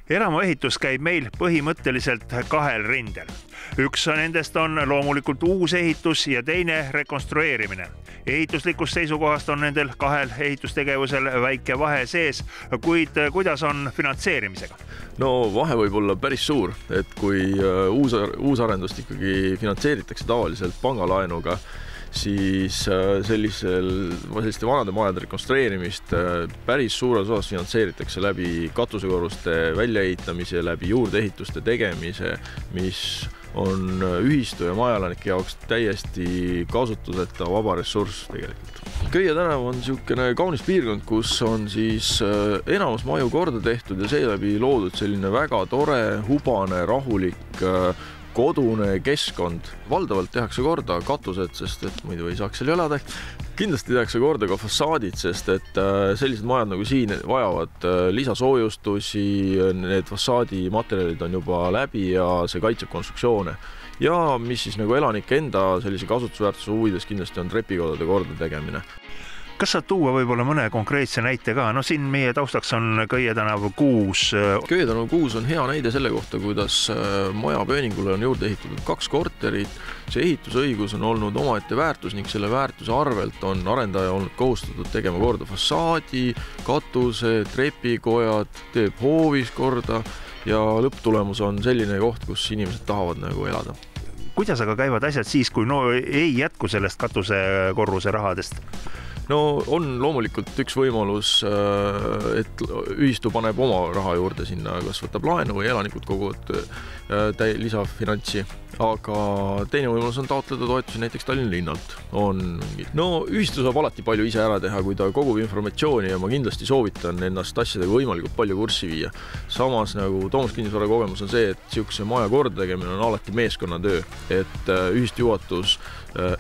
Elamuehitus käib meil põhimõtteliselt kahel rindel. Üks nendest on loomulikult uus ehitus ja teine rekonstrueerimine. Ehituslikust seisukohast on nendel kahel ehitustegevusel väike vahe sees, kuid kuidas on finantseerimisega? No vahe võib olla päris suur, et kui uusarendust ikkagi finantseeritakse tavaliselt pangalaenuga, siis selliste vanade majade rekonstrueerimist päris suures osas finantseeritakse läbi katusekorruste väljaehitamise, läbi juurdeehituste tegemise, mis on ühistu ja majaelanike jaoks täiesti kasutuseta vaba ressurss tegelikult. Köie tänav on niisugune kaunis piirkond, kus on siis enamus maju korda tehtud ja seeläbi loodud selline väga tore, hubane, rahulik kodune keskkond. Valdavalt tehakse korda katused, sest et muidu ei saaks seal elada. Kindlasti tehakse korda ka fassaadid, sest et sellised majad nagu siin vajavad lisasoojustusi, need fassaadi materjalid on juba läbi ja see kaitseb konstruktsioone. Ja mis siis nagu elanike enda sellise kasutusväärtuse huvides kindlasti on trepikodade korda tegemine. Kas saad tuua võib-olla mõne konkreetse näite ka? No siin meie taustaks on Köie tänav 6. Köie tänav 6 on hea näide selle kohta, kuidas maja pööningule on juurde ehitatud 2 korterit. See ehitusõigus on olnud omaette väärtus ning selle väärtuse arvelt on arendaja olnud kohustatud tegema korda fassaadi, katuse, trepikojad, teeb hoovis korda ja lõpptulemus on selline koht, kus inimesed tahavad nagu elada. Kuidas aga käivad asjad siis, kui ei jätku sellest katusekorruse rahadest? No on loomulikult üks võimalus, et ühistu paneb oma raha juurde sinna, kas võtab laenu või elanikud koguvad lisafinantsi. Aga teine võimalus on taotleda toetusi näiteks Tallinna linnalt. Ühistu saab alati palju ise ära teha, kui ta kogub informatsiooni ja ma kindlasti soovitan ennast asjadega võimalikult palju kurssi viia. Samas nagu Toomas Kinnisvara kogemus on see, et siukse maja korda tegemine on alati meeskonnatöö, et ühistu juhatus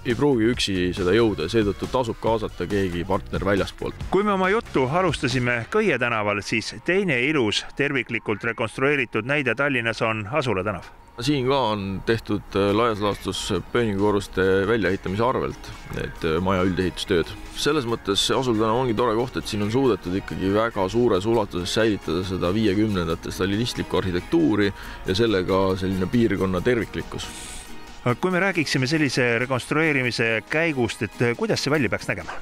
ei pruugi üksi seda jõuda ja seetõttu tasub kaasata keegi partner väljaspoolt. Kui me oma juttu alustasime Köie tänaval, siis teine ilus terviklikult rekonstrueeritud näide Tallinnas on Asula tänav. Siin ka on tehtud laias laastus pööningkorruste väljaehitamise arvelt need maja üldehitustööd. Selles mõttes Asula tänav ongi tore koht, et siin on suudetud ikkagi väga suures ulatuses säilitada seda 50ndate stalinistlikku arhitektuuri ja sellega selline piirkonna terviklikkus. Kui me räägiksime sellise rekonstrueerimise käigust, et kuidas see välja peaks nägema?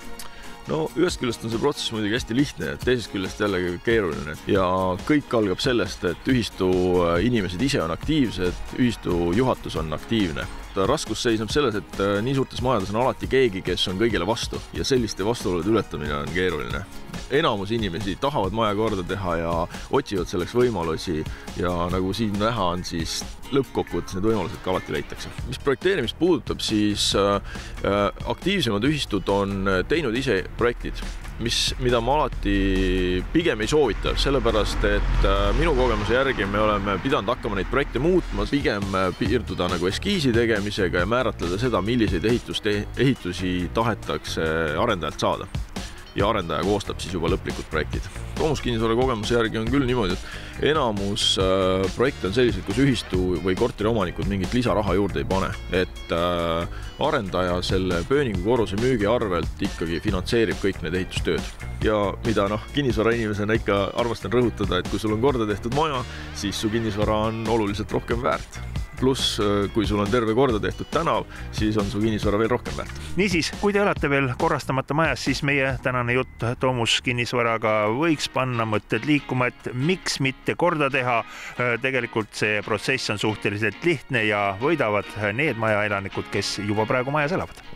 No ühest küljest on see protsess muidugi hästi lihtne, teisest küljest jällegi keeruline ja kõik algab sellest, et ühistu inimesed ise on aktiivsed, ühistu juhatus on aktiivne. Raskus seisneb selles, et nii suurtes majades on alati keegi, kes on kõigile vastu ja selliste vastuolude ületamine on keeruline. Enamus inimesi tahavad maja korda teha ja otsivad selleks võimalusi ja nagu siin näha on, siis lõppkokkuvõttes need võimalused ka alati leitakse. Mis projekteerimist puudutab, siis aktiivsemad ühistud on teinud ise projektid, mida ma alati pigem ei soovita, sellepärast, et minu kogemuse järgi me oleme pidanud hakkama neid projekte muutma, pigem piirduda nagu eskiisi tegemisega ja määratleda seda, milliseid ehitusi tahetakse arendajalt saada. Ja arendaja koostab siis juba lõplikud projektid. Toomas Kinnisvara kogemuse järgi on küll niimoodi, et enamus projekte on sellised, kus ühistu või korteri omanikud mingit lisaraha juurde ei pane. Et arendaja selle pööningu korruse müügi arvelt ikkagi finantseerib kõik need ehitustööd. Ja mida kinnisvara inimesena ikka armastan rõhutada, et kui sul on korda tehtud maja, siis su kinnisvara on oluliselt rohkem väärt. Pluss, kui sul on terve korda tehtud tänav, siis on su kinnisvara veel rohkem väärt. Niisiis, kui te elate veel korrastamata majas, siis meie tänane jutt Toomas Kinnisvaraga võiks panna mõtted liikuma, et miks mitte korda teha. Tegelikult see protsess on suhteliselt lihtne ja võidavad need majaelanikud, kes juba praegu majas elavad.